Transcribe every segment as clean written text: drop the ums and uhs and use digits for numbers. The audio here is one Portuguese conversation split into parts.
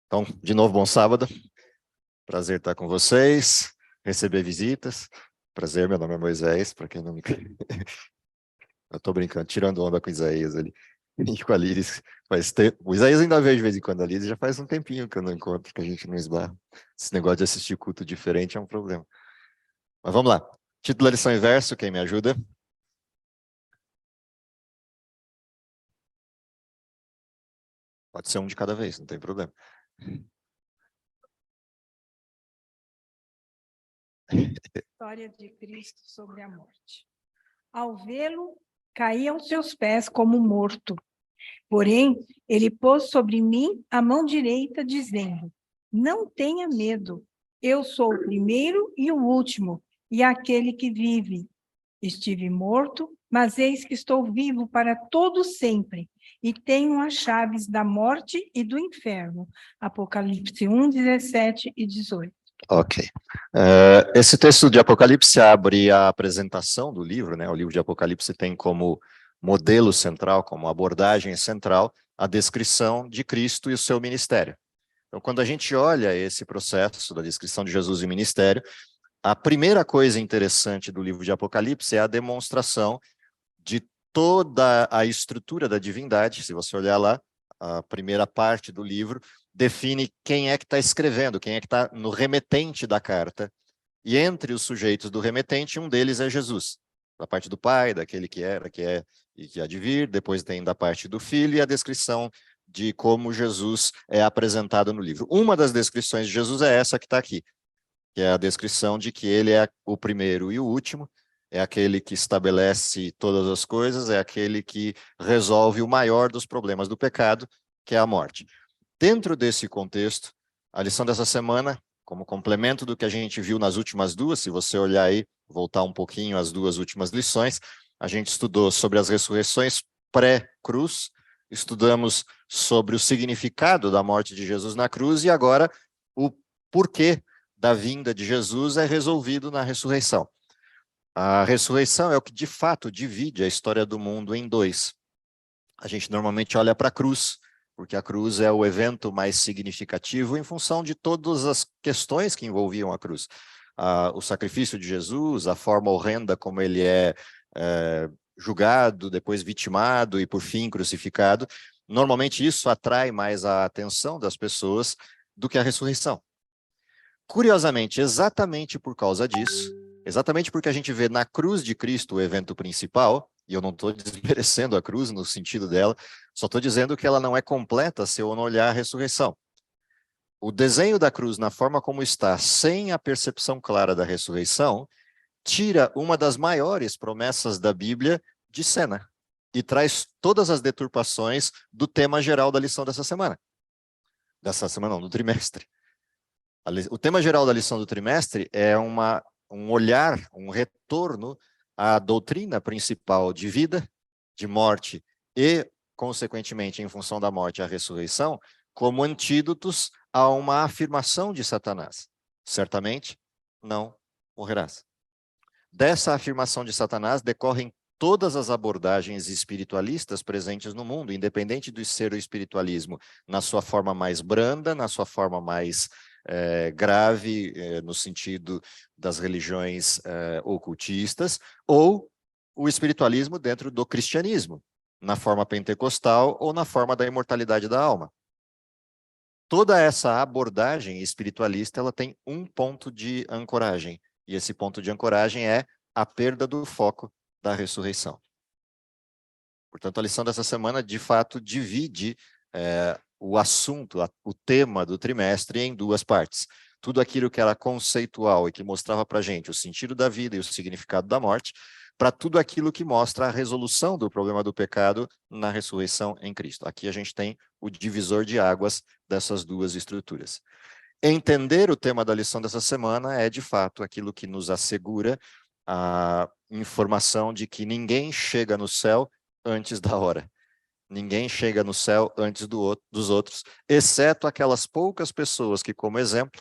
Então, de novo, bom sábado. Prazer estar com vocês, receber visitas. Prazer, meu nome é Moisés, para quem não me conhece. Eu estou brincando, tirando onda com o Isaías ali. E com a Liris faz tempo. O Isaías ainda vejo de vez em quando, a Liris já faz um tempinho que eu não encontro, que a gente não esbarra. Esse negócio de assistir culto diferente é um problema. Mas vamos lá. Título da lição e verso, quem me ajuda? Pode ser um de cada vez, não tem problema. História de Cristo sobre a morte. Ao vê-lo, caí aos seus pés como morto. Porém, ele pôs sobre mim a mão direita, dizendo: não tenha medo, eu sou o primeiro e o último, e aquele que vive. Estive morto, mas eis que estou vivo para todo sempre, e tenho as chaves da morte e do inferno. Apocalipse 1, 17 e 18. Ok. Esse texto de Apocalipse abre a apresentação do livro, né? O livro de Apocalipse tem como modelo central, como abordagem central, a descrição de Cristo e o seu ministério. Então, quando a gente olha esse processo da descrição de Jesus e o ministério, a primeira coisa interessante do livro de Apocalipse é a demonstração de toda a estrutura da divindade. Se você olhar lá, a primeira parte do livro define quem é que está escrevendo, quem é que está no remetente da carta. E entre os sujeitos do remetente, um deles é Jesus. Da parte do Pai, daquele que era, que é e que há de vir. Depois tem da parte do Filho e a descrição de como Jesus é apresentado no livro. Uma das descrições de Jesus é essa que está aqui, que é a descrição de que ele é o primeiro e o último, é aquele que estabelece todas as coisas, é aquele que resolve o maior dos problemas do pecado, que é a morte. Dentro desse contexto, a lição dessa semana, como complemento do que a gente viu nas últimas duas, se você olhar aí, voltar um pouquinho às duas últimas lições, a gente estudou sobre as ressurreições pré-cruz, estudamos sobre o significado da morte de Jesus na cruz e agora o porquê da vinda de Jesus é resolvido na ressurreição. A ressurreição é o que de fato divide a história do mundo em dois. A gente normalmente olha para a cruz, porque a cruz é o evento mais significativo em função de todas as questões que envolviam a cruz. O sacrifício de Jesus, a forma horrenda como ele é julgado, depois vitimado e por fim crucificado. Normalmente isso atrai mais a atenção das pessoas do que a ressurreição. Curiosamente, exatamente por causa disso, exatamente porque a gente vê na cruz de Cristo o evento principal, e eu não estou desmerecendo a cruz no sentido dela, só estou dizendo que ela não é completa se eu não olhar a ressurreição. O desenho da cruz, na forma como está, sem a percepção clara da ressurreição, tira uma das maiores promessas da Bíblia de cena e traz todas as deturpações do tema geral da lição dessa semana. Dessa semana não, do trimestre. O tema geral da lição do trimestre é um olhar, um retorno à doutrina principal de vida, de morte e, consequentemente, em função da morte, a ressurreição, como antídotos a uma afirmação de Satanás. Certamente não morrerás. Dessa afirmação de Satanás decorrem todas as abordagens espiritualistas presentes no mundo, independente do ser o espiritualismo na sua forma mais branda, na sua forma mais grave, no sentido das religiões ocultistas, ou o espiritualismo dentro do cristianismo, na forma pentecostal ou na forma da imortalidade da alma. Toda essa abordagem espiritualista ela tem um ponto de ancoragem, e esse ponto de ancoragem é a perda do foco da ressurreição. Portanto, a lição dessa semana, de fato, divide o assunto, o tema do trimestre em duas partes. Tudo aquilo que era conceitual e que mostrava para a gente o sentido da vida e o significado da morte, para tudo aquilo que mostra a resolução do problema do pecado na ressurreição em Cristo. Aqui a gente tem o divisor de águas dessas duas estruturas. Entender o tema da lição dessa semana é, de fato, aquilo que nos assegura a informação de que ninguém chega no céu antes da hora. Ninguém chega no céu antes dos outros, exceto aquelas poucas pessoas que, como exemplo,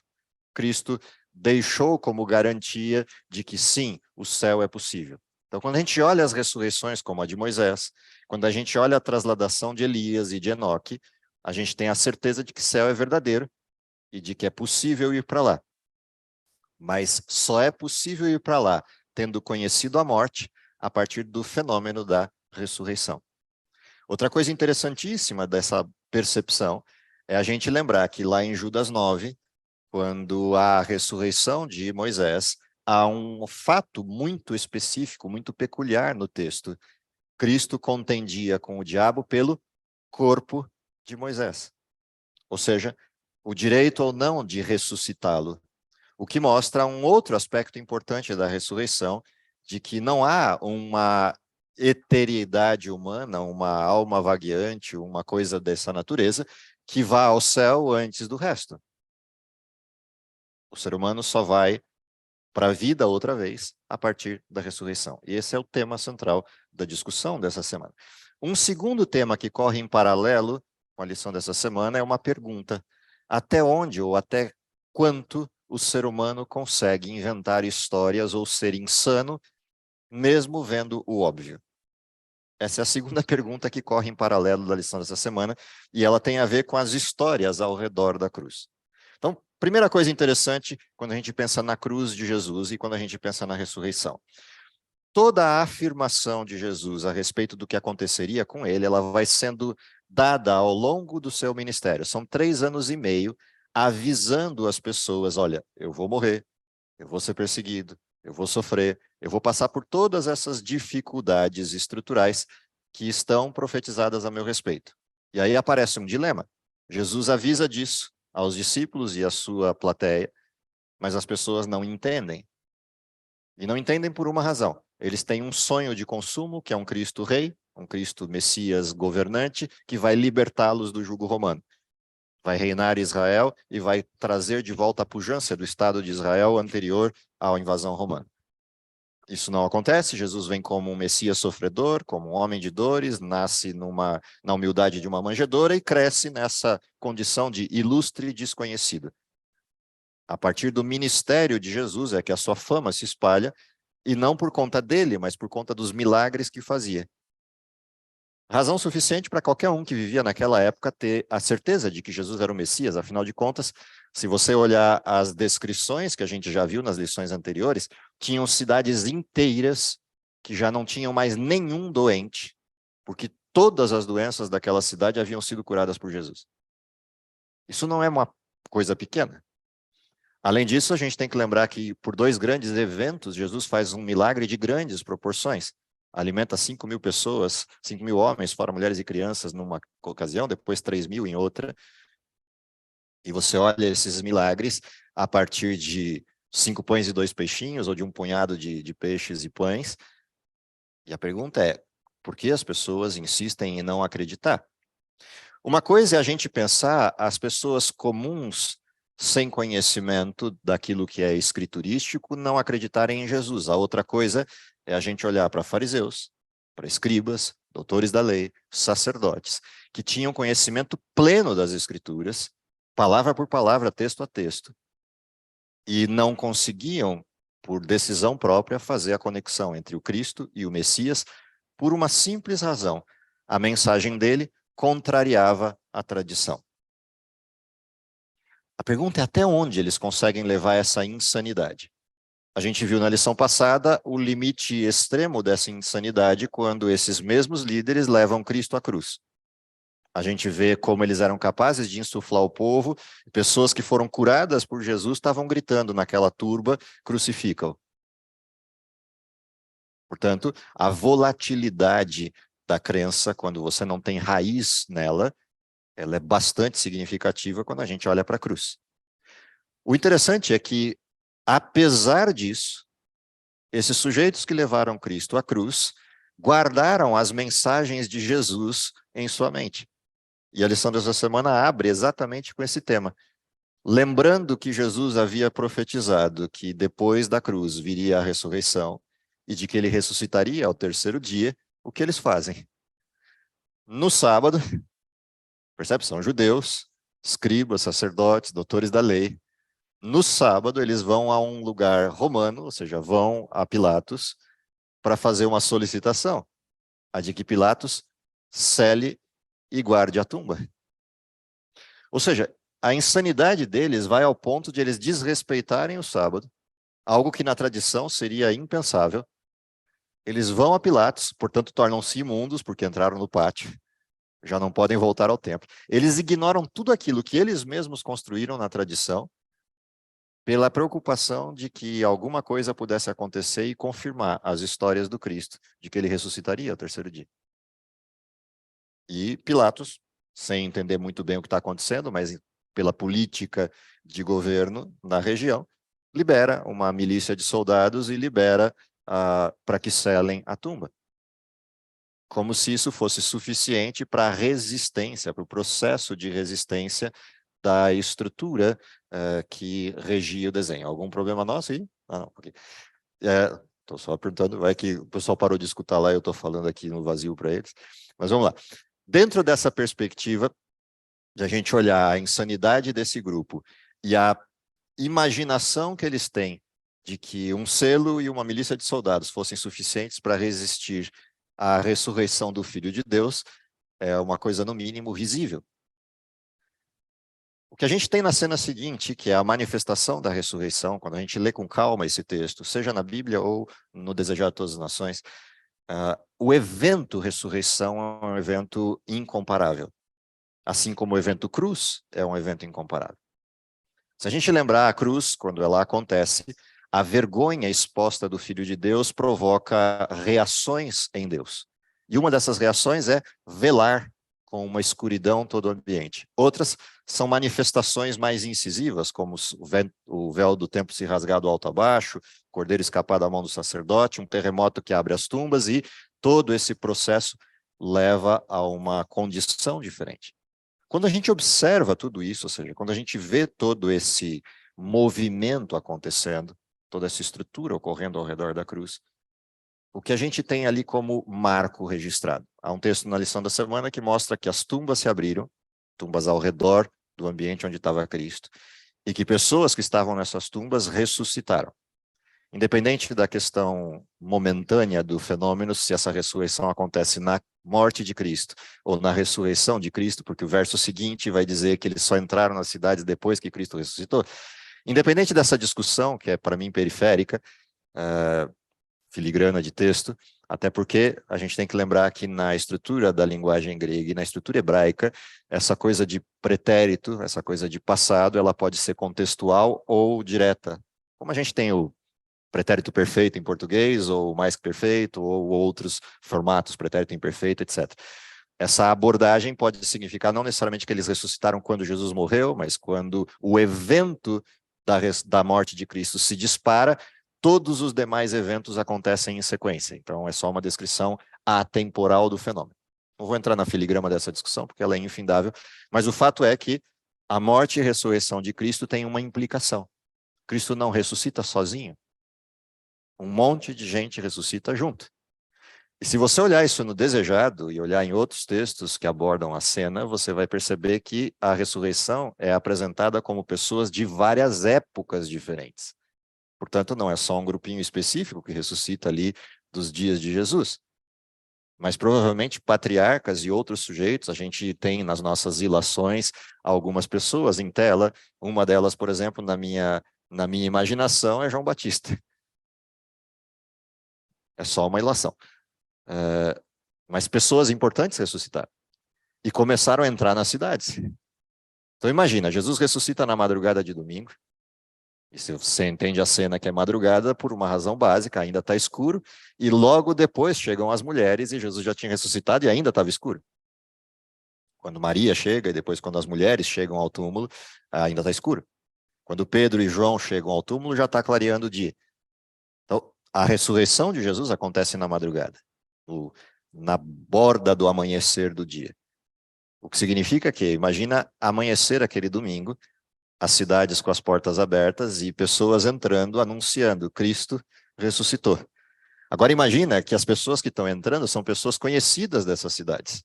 Cristo deixou como garantia de que sim, o céu é possível. Então, quando a gente olha as ressurreições como a de Moisés, quando a gente olha a trasladação de Elias e de Enoque, a gente tem a certeza de que céu é verdadeiro e de que é possível ir para lá. Mas só é possível ir para lá tendo conhecido a morte a partir do fenômeno da ressurreição. Outra coisa interessantíssima dessa percepção é a gente lembrar que lá em Judas 9, quando há a ressurreição de Moisés, há um fato muito específico, muito peculiar no texto. Cristo contendia com o diabo pelo corpo de Moisés. Ou seja, o direito ou não de ressuscitá-lo. O que mostra um outro aspecto importante da ressurreição, de que não há uma eteriedade humana, uma alma vagueante, uma coisa dessa natureza, que vá ao céu antes do resto. O ser humano só vai para a vida outra vez a partir da ressurreição. E esse é o tema central da discussão dessa semana. Um segundo tema que corre em paralelo com a lição dessa semana é uma pergunta: até onde ou até quanto o ser humano consegue inventar histórias ou ser insano, mesmo vendo o óbvio? Essa é a segunda pergunta que corre em paralelo da lição dessa semana, e ela tem a ver com as histórias ao redor da cruz. Então, primeira coisa interessante, quando a gente pensa na cruz de Jesus e quando a gente pensa na ressurreição. Toda a afirmação de Jesus a respeito do que aconteceria com ele, ela vai sendo dada ao longo do seu ministério. São 3 anos e meio avisando as pessoas: olha, eu vou morrer, eu vou ser perseguido, eu vou sofrer, eu vou passar por todas essas dificuldades estruturais que estão profetizadas a meu respeito. E aí aparece um dilema. Jesus avisa disso aos discípulos e à sua plateia, mas as pessoas não entendem. E não entendem por uma razão. Eles têm um sonho de consumo, que é um Cristo rei, um Cristo Messias governante, que vai libertá-los do jugo romano. Vai reinar Israel e vai trazer de volta a pujança do Estado de Israel anterior à invasão romana. Isso não acontece. Jesus vem como um Messias sofredor, como um homem de dores, nasce na humildade de uma manjedoura e cresce nessa condição de ilustre desconhecido. A partir do ministério de Jesus é que a sua fama se espalha, e não por conta dele, mas por conta dos milagres que fazia. Razão suficiente para qualquer um que vivia naquela época ter a certeza de que Jesus era o Messias. Afinal de contas, se você olhar as descrições que a gente já viu nas lições anteriores, tinham cidades inteiras que já não tinham mais nenhum doente, porque todas as doenças daquela cidade haviam sido curadas por Jesus. Isso não é uma coisa pequena. Além disso, a gente tem que lembrar que por 2 grandes eventos, Jesus faz um milagre de grandes proporções. Alimenta 5.000 pessoas, 5.000 homens, fora mulheres e crianças numa ocasião, depois 3.000 em outra. E você olha esses milagres a partir de 5 pães e 2 peixinhos, ou de um punhado de peixes e pães. E a pergunta é, por que as pessoas insistem em não acreditar? Uma coisa é a gente pensar as pessoas comuns, sem conhecimento daquilo que é escriturístico, não acreditarem em Jesus. A outra coisa é a gente olhar para fariseus, para escribas, doutores da lei, sacerdotes, que tinham conhecimento pleno das escrituras, palavra por palavra, texto a texto, e não conseguiam, por decisão própria, fazer a conexão entre o Cristo e o Messias, por uma simples razão: a mensagem dele contrariava a tradição. A pergunta é até onde eles conseguem levar essa insanidade. A gente viu na lição passada o limite extremo dessa insanidade quando esses mesmos líderes levam Cristo à cruz. A gente vê como eles eram capazes de insuflar o povo, pessoas que foram curadas por Jesus estavam gritando naquela turba: crucifica-o. Portanto, a volatilidade da crença, quando você não tem raiz nela, ela é bastante significativa quando a gente olha para a cruz. O interessante é que, apesar disso, esses sujeitos que levaram Cristo à cruz guardaram as mensagens de Jesus em sua mente. E a lição dessa semana abre exatamente com esse tema. Lembrando que Jesus havia profetizado que depois da cruz viria a ressurreição e de que ele ressuscitaria ao 3º dia, o que eles fazem? No sábado, percebe? São judeus, escribas, sacerdotes, doutores da lei. No sábado, eles vão a um lugar romano, ou seja, vão a Pilatos, para fazer uma solicitação, a de que Pilatos cele e guarde a tumba. Ou seja, a insanidade deles vai ao ponto de eles desrespeitarem o sábado, algo que na tradição seria impensável. Eles vão a Pilatos, portanto tornam-se imundos porque entraram no pátio, já não podem voltar ao templo. Eles ignoram tudo aquilo que eles mesmos construíram na tradição, pela preocupação de que alguma coisa pudesse acontecer e confirmar as histórias do Cristo, de que ele ressuscitaria ao terceiro dia. E Pilatos, sem entender muito bem o que está acontecendo, mas pela política de governo na região, libera uma milícia de soldados e libera para que selem a tumba. Como se isso fosse suficiente para a resistência, para o processo de resistência da estrutura que regia o desenho. Algum problema nosso aí? Ah, não, ok. Estou só perguntando, vai que o pessoal parou de escutar lá e eu estou falando aqui no vazio para eles. Mas vamos lá. Dentro dessa perspectiva, de a gente olhar a insanidade desse grupo e a imaginação que eles têm de que um selo e uma milícia de soldados fossem suficientes para resistir à ressurreição do Filho de Deus, é uma coisa, no mínimo, risível. O que a gente tem na cena seguinte, que é a manifestação da ressurreição, quando a gente lê com calma esse texto, seja na Bíblia ou no Desejar de Todas as Nações, o evento ressurreição é um evento incomparável. Assim como o evento cruz é um evento incomparável. Se a gente lembrar a cruz, quando ela acontece, a vergonha exposta do Filho de Deus provoca reações em Deus. E uma dessas reações é velar com uma escuridão todo o ambiente. Outras são manifestações mais incisivas, como o véu do templo se rasgar do alto a baixo, o cordeiro escapar da mão do sacerdote, um terremoto que abre as tumbas, e todo esse processo leva a uma condição diferente. Quando a gente observa tudo isso, ou seja, quando a gente vê todo esse movimento acontecendo, toda essa estrutura ocorrendo ao redor da cruz, o que a gente tem ali como marco registrado? Há um texto na lição da semana que mostra que as tumbas se abriram, tumbas ao redor do ambiente onde estava Cristo, e que pessoas que estavam nessas tumbas ressuscitaram. Independente da questão momentânea do fenômeno, se essa ressurreição acontece na morte de Cristo ou na ressurreição de Cristo, porque o verso seguinte vai dizer que eles só entraram nas cidades depois que Cristo ressuscitou. Independente dessa discussão, que é para mim periférica, filigrana de texto, até porque a gente tem que lembrar que na estrutura da linguagem grega e na estrutura hebraica, essa coisa de pretérito, essa coisa de passado, ela pode ser contextual ou direta. Como a gente tem o pretérito perfeito em português, ou mais que perfeito, ou outros formatos, pretérito imperfeito, etc. Essa abordagem pode significar não necessariamente que eles ressuscitaram quando Jesus morreu, mas quando o evento da morte de Cristo se dispara, todos os demais eventos acontecem em sequência. Então, é só uma descrição atemporal do fenômeno. Não vou entrar na filigrama dessa discussão, porque ela é infindável, mas o fato é que a morte e ressurreição de Cristo tem uma implicação. Cristo não ressuscita sozinho. Um monte de gente ressuscita junto. E se você olhar isso no Desejado e olhar em outros textos que abordam a cena, você vai perceber que a ressurreição é apresentada como pessoas de várias épocas diferentes. Portanto, não é só um grupinho específico que ressuscita ali dos dias de Jesus. Mas provavelmente patriarcas e outros sujeitos, a gente tem nas nossas ilações algumas pessoas em tela. Uma delas, por exemplo, na minha imaginação, é João Batista. É só uma ilação. Mas pessoas importantes ressuscitaram. E começaram a entrar nas cidades. Então imagina, Jesus ressuscita na madrugada de domingo. E se você entende a cena que é madrugada, por uma razão básica, ainda está escuro. E logo depois chegam as mulheres e Jesus já tinha ressuscitado e ainda estava escuro. Quando Maria chega e depois quando as mulheres chegam ao túmulo, ainda está escuro. Quando Pedro e João chegam ao túmulo, já está clareando o dia. Então, a ressurreição de Jesus acontece na madrugada, na borda do amanhecer do dia. O que significa que, imagina amanhecer aquele domingo, as cidades com as portas abertas e pessoas entrando, anunciando, Cristo ressuscitou. Agora imagina que as pessoas que estão entrando são pessoas conhecidas dessas cidades.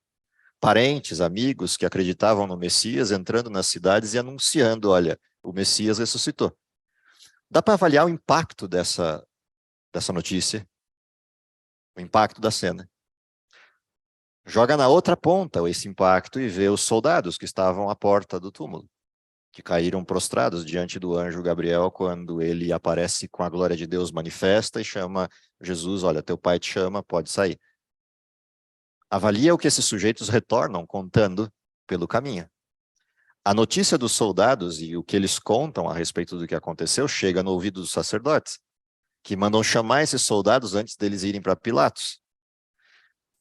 Parentes, amigos que acreditavam no Messias, entrando nas cidades e anunciando, olha, o Messias ressuscitou. Dá para avaliar o impacto dessa notícia, o impacto da cena. Joga na outra ponta esse impacto e vê os soldados que estavam à porta do túmulo. que caíram prostrados diante do anjo Gabriel quando ele aparece com a glória de Deus manifesta e chama Jesus, olha, teu pai te chama, pode sair. Avalia o que esses sujeitos retornam contando pelo caminho. A notícia dos soldados e o que eles contam a respeito do que aconteceu chega no ouvido dos sacerdotes, que mandam chamar esses soldados antes deles irem para Pilatos.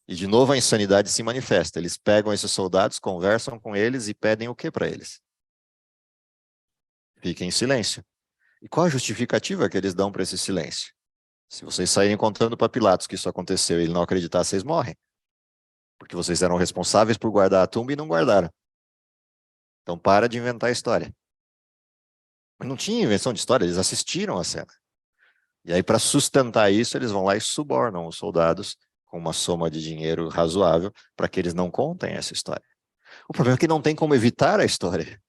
E de novo a insanidade se manifesta. Eles pegam esses soldados, conversam com eles e pedem o que para eles? Fiquem em silêncio. E qual a justificativa que eles dão para esse silêncio? Se vocês saírem contando para Pilatos que isso aconteceu e ele não acreditar, vocês morrem. Porque vocês eram responsáveis por guardar a tumba e não guardaram. Então para de inventar a história. Mas não tinha invenção de história, eles assistiram a cena. E aí, para sustentar isso, eles vão lá e subornam os soldados com uma soma de dinheiro razoável para que eles não contem essa história. O problema é que não tem como evitar a história.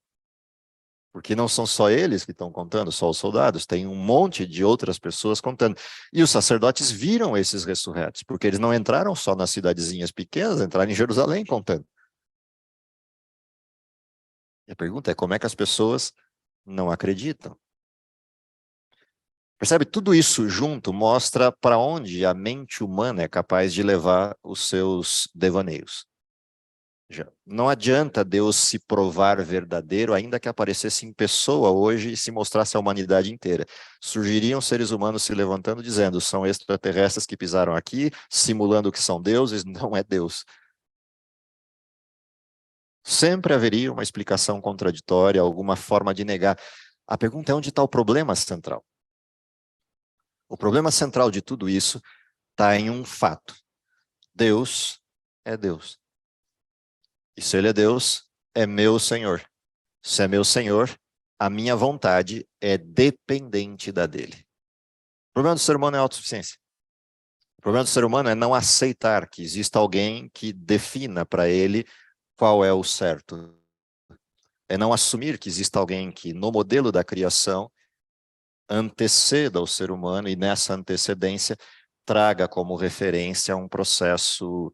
Porque não são só eles que estão contando, só os soldados, tem um monte de outras pessoas contando. E os sacerdotes viram esses ressurretos, porque eles não entraram só nas cidadezinhas pequenas, entraram em Jerusalém contando. E a pergunta é, como é que as pessoas não acreditam? Percebe? Tudo isso junto mostra para onde a mente humana é capaz de levar os seus devaneios. Não adianta Deus se provar verdadeiro, ainda que aparecesse em pessoa hoje e se mostrasse a humanidade inteira. Surgiriam seres humanos se levantando dizendo, são extraterrestres que pisaram aqui, simulando que são deuses, não é Deus. Sempre haveria uma explicação contraditória, alguma forma de negar. A pergunta é onde está o problema central? O problema central de tudo isso está em um fato. Deus é Deus. E se Ele é Deus, é meu Senhor. Se é meu Senhor, a minha vontade é dependente da dele. O problema do ser humano é a autossuficiência. O problema do ser humano é não aceitar que exista alguém que defina para ele qual é o certo. É não assumir que exista alguém que, no modelo da criação, anteceda o ser humano e nessa antecedência traga como referência um processo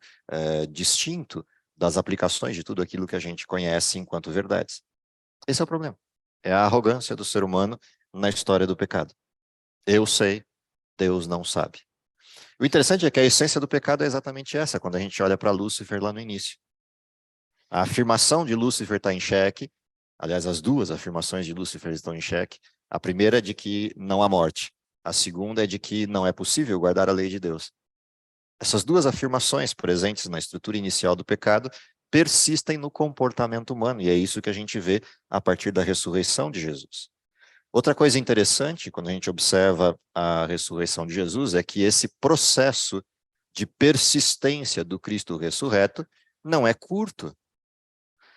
distinto das aplicações de tudo aquilo que a gente conhece enquanto verdades. Esse é o problema. É a arrogância do ser humano na história do pecado. Eu sei, Deus não sabe. O interessante é que a essência do pecado é exatamente essa, quando a gente olha para Lúcifer lá no início. A afirmação de Lúcifer está em xeque, aliás, as duas afirmações de Lúcifer estão em xeque. A primeira é de que não há morte. A segunda é de que não é possível guardar a lei de Deus. Essas duas afirmações presentes na estrutura inicial do pecado persistem no comportamento humano, e é isso que a gente vê a partir da ressurreição de Jesus. Outra coisa interessante, quando a gente observa a ressurreição de Jesus, é que esse processo de persistência do Cristo ressurreto não é curto.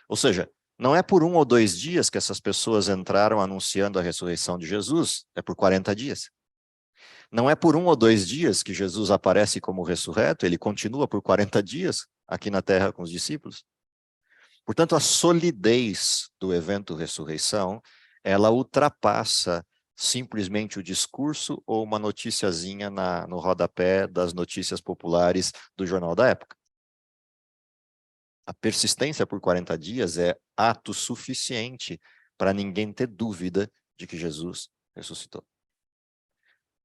Ou seja, não é por 1 ou 2 dias que essas pessoas entraram anunciando a ressurreição de Jesus, é por 40 dias. Não é por 1 ou 2 dias que Jesus aparece como ressurreto, ele continua por 40 dias aqui na terra com os discípulos. Portanto, a solidez do evento ressurreição, ela ultrapassa simplesmente o discurso ou uma noticiazinha no rodapé das notícias populares do jornal da época. A persistência por 40 dias é ato suficiente para ninguém ter dúvida de que Jesus ressuscitou.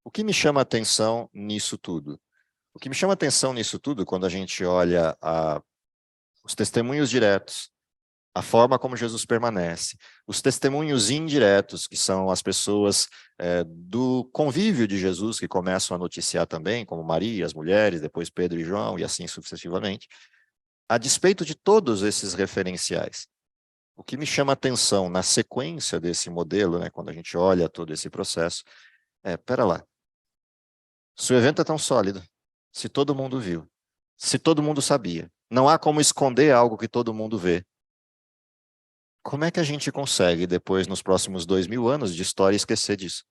O que me chama a atenção nisso tudo? O que me chama a atenção nisso tudo, quando a gente olha os testemunhos diretos, a forma como Jesus permanece, os testemunhos indiretos, que são as pessoas do convívio de Jesus, que começam a noticiar também, como Maria, as mulheres, depois Pedro e João, e assim sucessivamente. A despeito de todos esses referenciais, o que me chama a atenção na sequência desse modelo, né, quando a gente olha todo esse processo, pera lá, se o evento é tão sólido, se todo mundo viu, se todo mundo sabia, não há como esconder algo que todo mundo vê, como é que a gente consegue, depois, nos próximos 2000 anos de história, esquecer disso?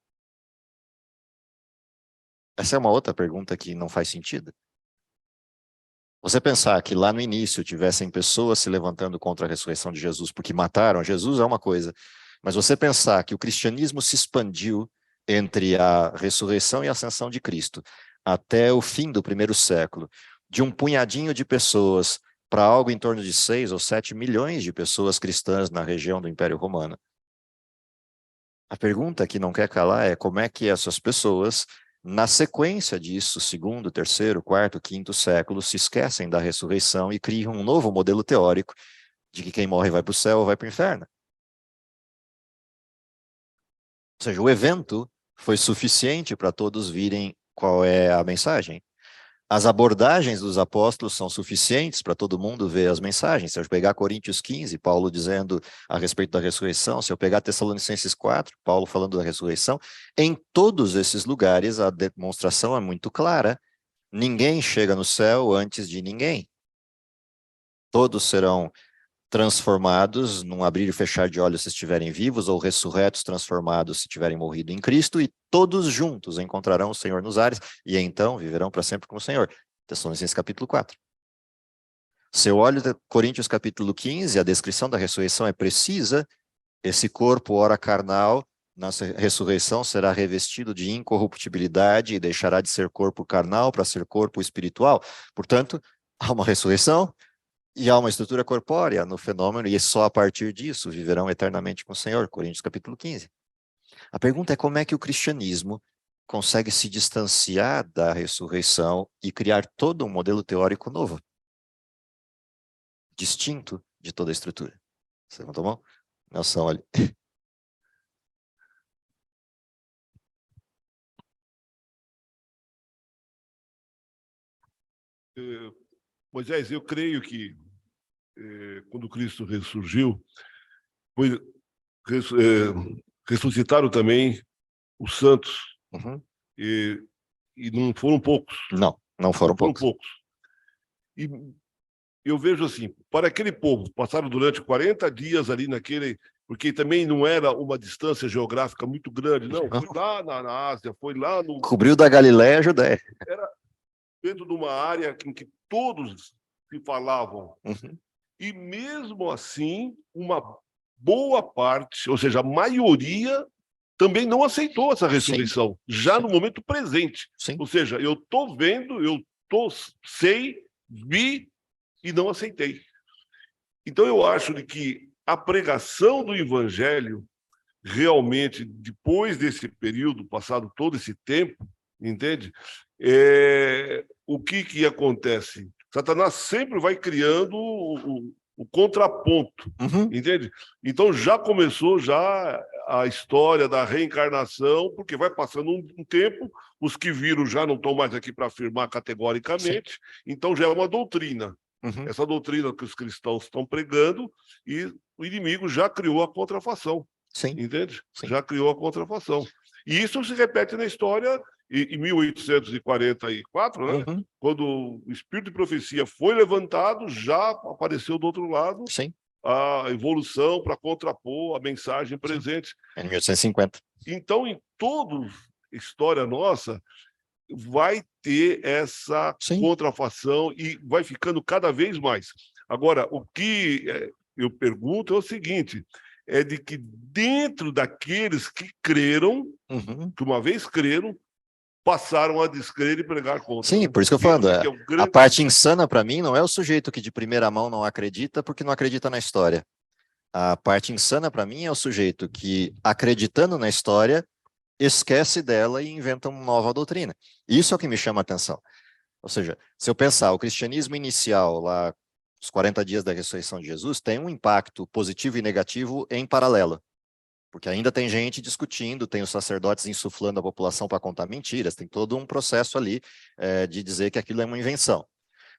Essa é uma outra pergunta que não faz sentido. Você pensar que lá no início tivessem pessoas se levantando contra a ressurreição de Jesus porque mataram Jesus é uma coisa, mas você pensar que o cristianismo se expandiu entre a ressurreição e a ascensão de Cristo até o fim do primeiro século, de um punhadinho de pessoas para algo em torno de 6 ou 7 milhões de pessoas cristãs na região do Império Romano. A pergunta que não quer calar é como é que essas pessoas, na sequência disso, segundo, terceiro, quarto, quinto século, se esquecem da ressurreição e criam um novo modelo teórico de que quem morre vai para o céu ou vai para o inferno. Ou seja, o evento foi suficiente para todos virem qual é a mensagem. As abordagens dos apóstolos são suficientes para todo mundo ver as mensagens. Se eu pegar Coríntios 15, Paulo dizendo a respeito da ressurreição, se eu pegar Tessalonicenses 4, Paulo falando da ressurreição, em todos esses lugares a demonstração é muito clara. Ninguém chega no céu antes de ninguém. Todos serão transformados num abrir e fechar de olhos se estiverem vivos, ou ressurretos transformados se tiverem morrido em Cristo, e todos juntos encontrarão o Senhor nos ares, e então viverão para sempre com o Senhor. Tessalonicenses capítulo 4. Se eu olho Coríntios capítulo 15, a descrição da ressurreição é precisa. Esse corpo, ora carnal, na ressurreição será revestido de incorruptibilidade e deixará de ser corpo carnal para ser corpo espiritual. Portanto, há uma ressurreição, e há uma estrutura corpórea no fenômeno, e só a partir disso viverão eternamente com o Senhor. Coríntios capítulo 15. A pergunta é como é que o cristianismo consegue se distanciar da ressurreição e criar todo um modelo teórico novo, distinto de toda a estrutura. Você levantou a mão? Nelson, olha. Moisés, eu creio que quando Cristo ressurgiu, foi, ressuscitaram também os santos, Uhum. e não foram poucos. Não foram poucos. E eu vejo assim, para aquele povo, passaram durante 40 dias ali naquele, porque também não era uma distância geográfica muito grande, não, foi lá na Ásia, foi lá no... Cobriu da Galiléia a Judéia. Era dentro de uma área em que todos se falavam. Uhum. E mesmo assim, uma boa parte, ou seja, a maioria, também não aceitou essa ressurreição, sim, já sim, no momento presente. Sim. Ou seja, eu estou vendo, sei, vi e não aceitei. Então, eu acho que a pregação do evangelho, realmente, depois desse período, passado todo esse tempo, entende? O que acontece? Satanás sempre vai criando o contraponto, uhum, entende? Então já começou a história da reencarnação, porque vai passando um tempo, os que viram já não estão mais aqui para afirmar categoricamente, sim, então já é uma doutrina. Uhum. Essa doutrina que os cristãos estão pregando, e o inimigo já criou a contrafação, sim, entende? Sim. Já criou a contrafação. E isso se repete na história. Em 1844, né, uhum, quando o espírito de profecia foi levantado, já apareceu do outro lado, sim, a evolução para contrapor a mensagem presente. Sim. Em 1850. Então, em toda história nossa, vai ter essa, sim, contrafação e vai ficando cada vez mais. Agora, o que eu pergunto é o seguinte, é de que dentro daqueles que creram, uhum, que uma vez creram, passaram a descrer e pregar contra. Sim, por isso que eu falando, a parte insana para mim não é o sujeito que de primeira mão não acredita porque não acredita na história. A parte insana para mim é o sujeito que, acreditando na história, esquece dela e inventa uma nova doutrina. Isso é o que me chama a atenção. Ou seja, se eu pensar, o cristianismo inicial, lá, os 40 dias da ressurreição de Jesus, tem um impacto positivo e negativo em paralelo. Porque ainda tem gente discutindo, tem os sacerdotes insuflando a população para contar mentiras, tem todo um processo ali de dizer que aquilo é uma invenção.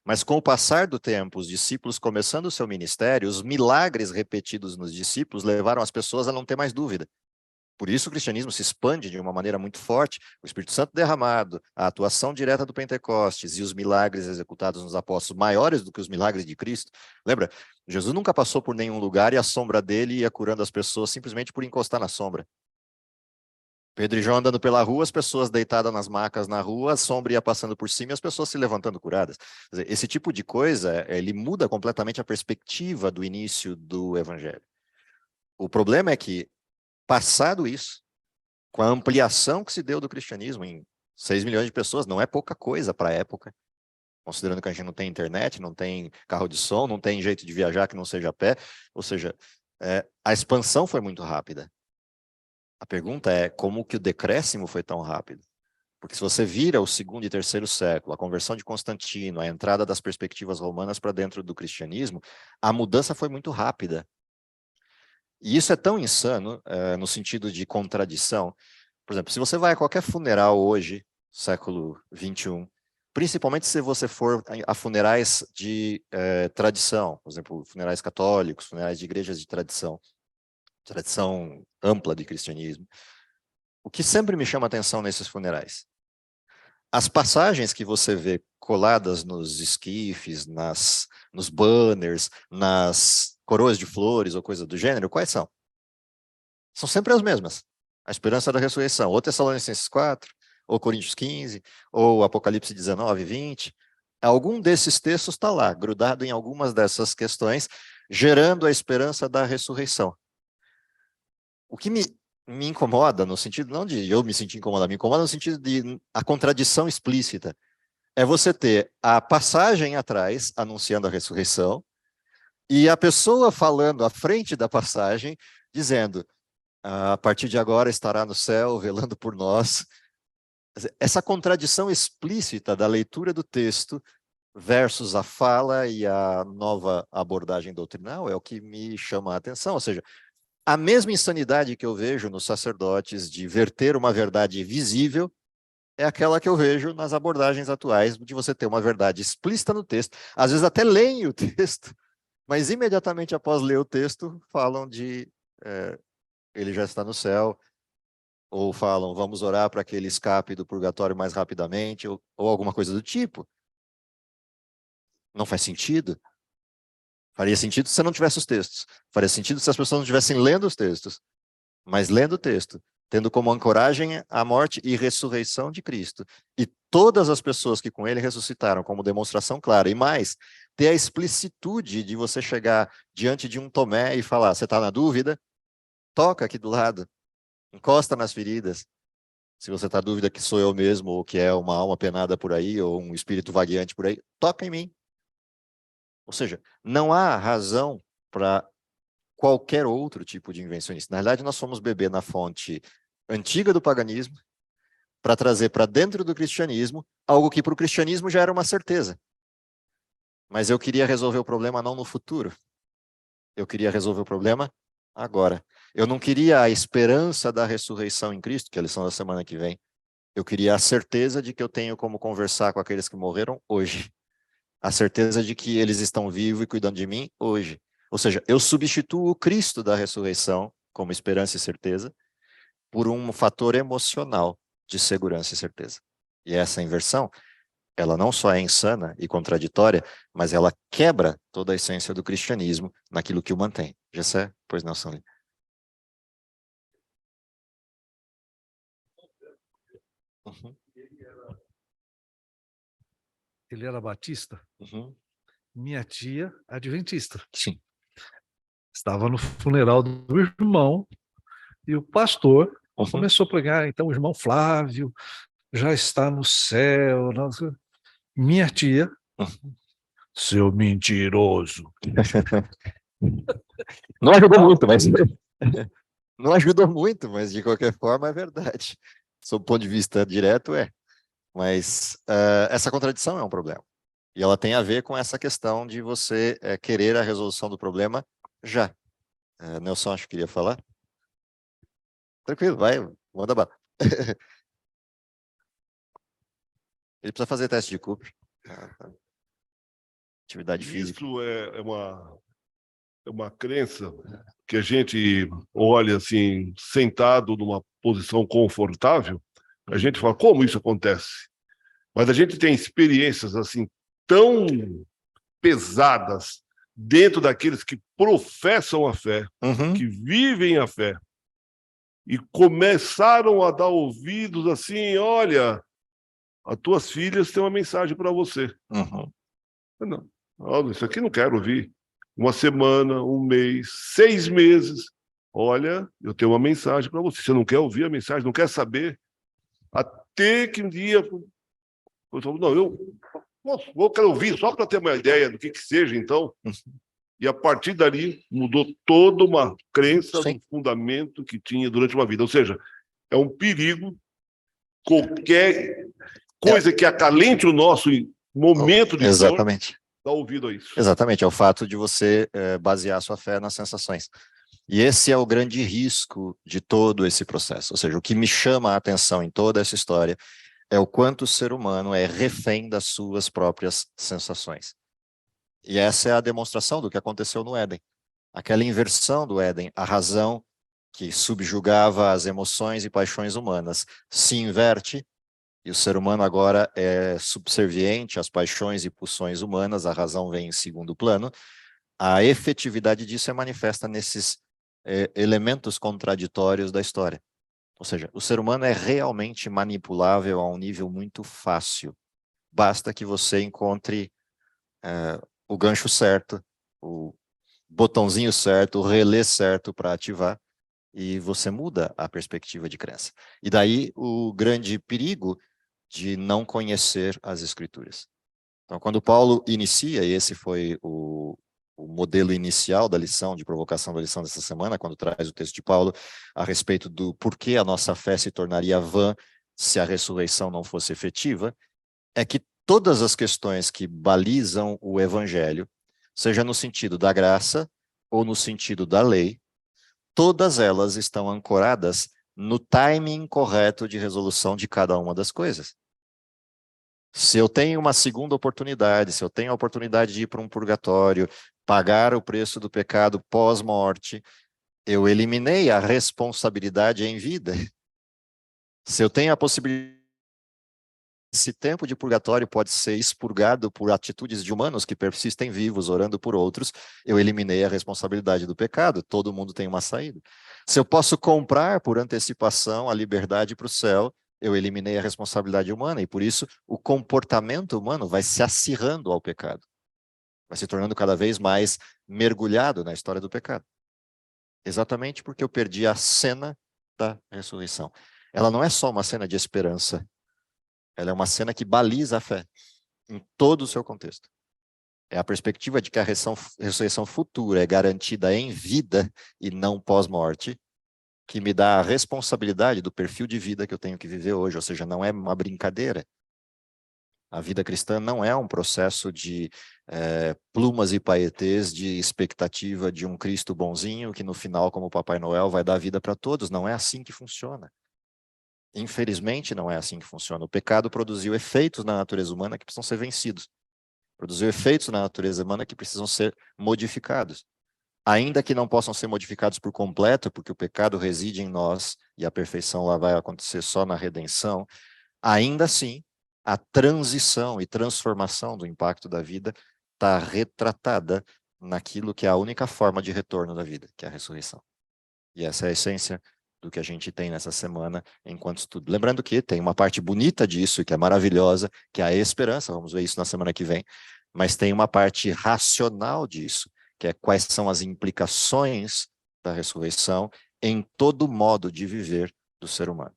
Mas com o passar do tempo, os discípulos começando o seu ministério, os milagres repetidos nos discípulos levaram as pessoas a não ter mais dúvida. Por isso o cristianismo se expande de uma maneira muito forte, o Espírito Santo derramado, a atuação direta do Pentecostes e os milagres executados nos apóstolos maiores do que os milagres de Cristo. Lembra? Jesus nunca passou por nenhum lugar e a sombra dele ia curando as pessoas simplesmente por encostar na sombra. Pedro e João andando pela rua, as pessoas deitadas nas macas na rua, a sombra ia passando por cima e as pessoas se levantando curadas. Quer dizer, esse tipo de coisa, ele muda completamente a perspectiva do início do evangelho. O problema é que, passado isso, com a ampliação que se deu do cristianismo em 6 milhões de pessoas, não é pouca coisa para a época, considerando que a gente não tem internet, não tem carro de som, não tem jeito de viajar que não seja a pé, ou seja, a expansão foi muito rápida. pergunta é como que o decréscimo foi tão rápido? Porque se você vira o segundo e terceiro século, a conversão de Constantino, a entrada das perspectivas romanas para dentro do cristianismo, a mudança foi muito rápida. E isso é tão insano, no sentido de contradição. Por exemplo, se você vai a qualquer funeral hoje, século XXI, principalmente se você for a funerais de tradição, por exemplo, funerais católicos, funerais de igrejas de tradição ampla de cristianismo, o que sempre me chama a atenção nesses funerais? As passagens que você vê coladas nos esquifes, nos banners, nas coroas de flores ou coisa do gênero, quais são? São sempre as mesmas. A esperança da ressurreição, ou Tessalonicenses 4, ou Coríntios 15, ou Apocalipse 19, 20. Algum desses textos está lá, grudado em algumas dessas questões, gerando a esperança da ressurreição. O que me incomoda, no sentido, não de eu me sentir incomodado, me incomoda no sentido de a contradição explícita. É você ter a passagem atrás, anunciando a ressurreição, e a pessoa falando à frente da passagem, dizendo, a partir de agora estará no céu, velando por nós. Essa contradição explícita da leitura do texto versus a fala e a nova abordagem doutrinal é o que me chama a atenção, ou seja, a mesma insanidade que eu vejo nos sacerdotes de verter uma verdade visível é aquela que eu vejo nas abordagens atuais de você ter uma verdade explícita no texto. Às vezes até leem o texto, mas imediatamente após ler o texto falam de ele já está no céu, ou falam vamos orar para que ele escape do purgatório mais rapidamente, ou alguma coisa do tipo. Não faz sentido. Faria sentido se você não tivesse os textos. Faria sentido se as pessoas não estivessem lendo os textos. Mas lendo o texto, tendo como ancoragem a morte e ressurreição de Cristo. E todas as pessoas que com ele ressuscitaram, como demonstração clara. E mais, ter a explicitude de você chegar diante de um Tomé e falar, você está na dúvida? Toca aqui do lado. Encosta nas feridas. Se você está na dúvida que sou eu mesmo, ou que é uma alma penada por aí, ou um espírito vagueante por aí, toca em mim. Ou seja, não há razão para qualquer outro tipo de invencionista. Na verdade, nós fomos beber na fonte antiga do paganismo para trazer para dentro do cristianismo algo que para o cristianismo já era uma certeza. Mas eu queria resolver o problema não no futuro. Eu queria resolver o problema agora. Eu não queria a esperança da ressurreição em Cristo, que é a lição da semana que vem. Eu queria a certeza de que eu tenho como conversar com aqueles que morreram hoje. A certeza de que eles estão vivos e cuidando de mim hoje. Ou seja, eu substituo o Cristo da ressurreição, como esperança e certeza, por um fator emocional de segurança e certeza. E essa inversão, ela não só é insana e contraditória, mas ela quebra toda a essência do cristianismo naquilo que o mantém. Gessé? Pois não, São. Uhum. Ele era batista? Uhum. Minha tia, adventista. Sim. Estava no funeral do irmão e o pastor começou a pregar. Então, o irmão Flávio já está no céu. Minha tia, seu mentiroso. Não ajudou muito, mas... Não ajudou muito, mas de qualquer forma é verdade. Sob o ponto de vista direto, é. Mas essa contradição é um problema. E ela tem a ver com essa questão de você querer a resolução do problema já. Nelson, acho que queria falar. Tranquilo, vai, manda bala. Ele precisa fazer teste de Cooper. Atividade física. Isso é uma crença que a gente olha assim, sentado numa posição confortável, a gente fala, como isso acontece? Mas a gente tem experiências assim tão pesadas dentro daqueles que professam a fé, que vivem a fé, e começaram a dar ouvidos assim, olha, as tuas filhas têm uma mensagem para você. Não, isso aqui não quero ouvir. Uma semana, um mês, 6 meses. Olha, eu tenho uma mensagem para você. Você não quer ouvir a mensagem, não quer saber? Até que um dia... Eu falo, não, eu quero ouvir só para ter uma ideia do que seja, então. E a partir dali mudou toda uma crença Sim. do fundamento que tinha durante uma vida. Ou seja, é um perigo qualquer coisa que acalente o nosso momento de dor, Exatamente. dá ouvido a isso. Exatamente, é o fato de você basear sua fé nas sensações. E esse é o grande risco de todo esse processo. Ou seja, o que me chama a atenção em toda essa história é o quanto o ser humano é refém das suas próprias sensações. E essa é a demonstração do que aconteceu no Éden. Aquela inversão do Éden, a razão que subjugava as emoções e paixões humanas se inverte, e o ser humano agora é subserviente às paixões e pulsões humanas, a razão vem em segundo plano. A efetividade disso é manifesta nesses elementos contraditórios da história. Ou seja, o ser humano é realmente manipulável a um nível muito fácil. Basta que você encontre o gancho certo, o botãozinho certo, o relé certo para ativar, e você muda a perspectiva de crença. E daí o grande perigo de não conhecer as Escrituras. Então, quando Paulo inicia, e esse foi o modelo inicial da lição, de provocação da lição dessa semana, quando traz o texto de Paulo a respeito do porquê a nossa fé se tornaria vã se a ressurreição não fosse efetiva, é que todas as questões que balizam o evangelho, seja no sentido da graça ou no sentido da lei, todas elas estão ancoradas no timing correto de resolução de cada uma das coisas. Se eu tenho uma segunda oportunidade, se eu tenho a oportunidade de ir para um purgatório, pagar o preço do pecado pós-morte, eu eliminei a responsabilidade em vida. Se eu tenho a possibilidade, esse tempo de purgatório pode ser expurgado por atitudes de humanos que persistem vivos, orando por outros, eu eliminei a responsabilidade do pecado, todo mundo tem uma saída. Se eu posso comprar por antecipação a liberdade para o céu, eu eliminei a responsabilidade humana, e por isso o comportamento humano vai se acirrando ao pecado, vai se tornando cada vez mais mergulhado na história do pecado. Exatamente porque eu perdi a cena da ressurreição. Ela não é só uma cena de esperança, ela é uma cena que baliza a fé em todo o seu contexto. É a perspectiva de que a ressurreição futura é garantida em vida e não pós-morte, que me dá a responsabilidade do perfil de vida que eu tenho que viver hoje, ou seja, não é uma brincadeira. A vida cristã não é um processo de plumas e paetês, de expectativa de um Cristo bonzinho, que no final, como o Papai Noel, vai dar vida para todos. Não é assim que funciona. Infelizmente, não é assim que funciona. O pecado produziu efeitos na natureza humana que precisam ser vencidos. Produziu efeitos na natureza humana que precisam ser modificados. Ainda que não possam ser modificados por completo, porque o pecado reside em nós e a perfeição lá vai acontecer só na redenção, ainda assim, a transição e transformação do impacto da vida está retratada naquilo que é a única forma de retorno da vida, que é a ressurreição. E essa é a essência do que a gente tem nessa semana enquanto estudo. Lembrando que tem uma parte bonita disso, que é maravilhosa, que é a esperança, vamos ver isso na semana que vem, mas tem uma parte racional disso, que é quais são as implicações da ressurreição em todo modo de viver do ser humano.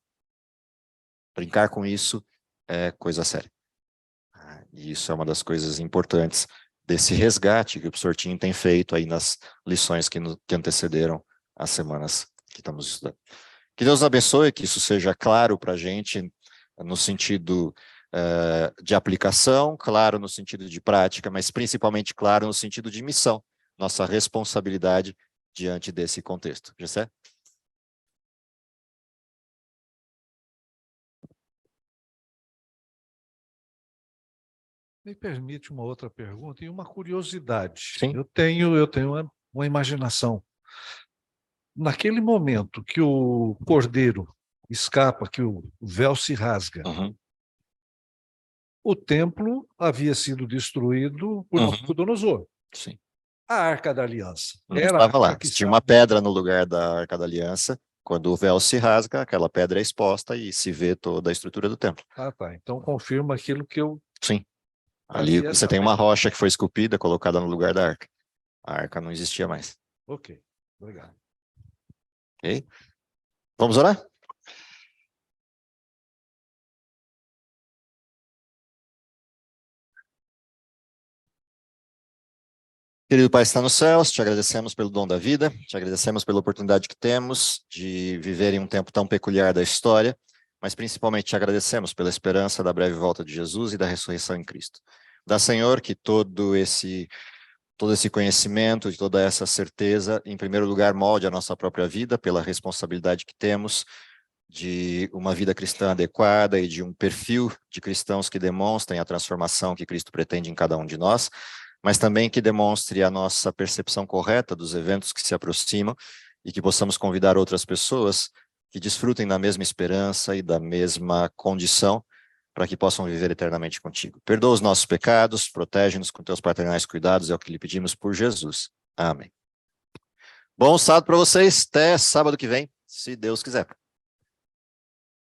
Brincar com isso é coisa séria. E isso é uma das coisas importantes desse resgate que o professor Tim tem feito aí nas lições que antecederam as semanas que estamos estudando. Que Deus abençoe, que isso seja claro para a gente no sentido de aplicação, claro no sentido de prática, mas principalmente claro no sentido de missão, nossa responsabilidade diante desse contexto. Gessé? Me permite uma outra pergunta e uma curiosidade. Sim. Eu tenho uma imaginação. Naquele momento que o cordeiro escapa, que o véu se rasga, o templo havia sido destruído por Nabucodonosor. Sim. A Arca da Aliança Não era estava lá. que Tinha uma pedra no lugar da Arca da Aliança. Quando o véu se rasga, aquela pedra é exposta e se vê toda a estrutura do templo. Ah, tá. Então confirma aquilo que eu... Sim. Ali você tem uma rocha que foi esculpida, colocada no lugar da arca. A arca não existia mais. Ok, obrigado. Ok? Vamos orar? Querido Pai que está nos céus, te agradecemos pelo dom da vida, te agradecemos pela oportunidade que temos de viver em um tempo tão peculiar da história, mas principalmente te agradecemos pela esperança da breve volta de Jesus e da ressurreição em Cristo. Dá, Senhor, que todo esse conhecimento, de toda essa certeza, em primeiro lugar, molde a nossa própria vida pela responsabilidade que temos de uma vida cristã adequada e de um perfil de cristãos que demonstrem a transformação que Cristo pretende em cada um de nós, mas também que demonstre a nossa percepção correta dos eventos que se aproximam e que possamos convidar outras pessoas que desfrutem da mesma esperança e da mesma condição para que possam viver eternamente contigo. Perdoa os nossos pecados, protege-nos com teus paternais cuidados, é o que lhe pedimos por Jesus. Amém. Bom sábado para vocês, até sábado que vem, se Deus quiser.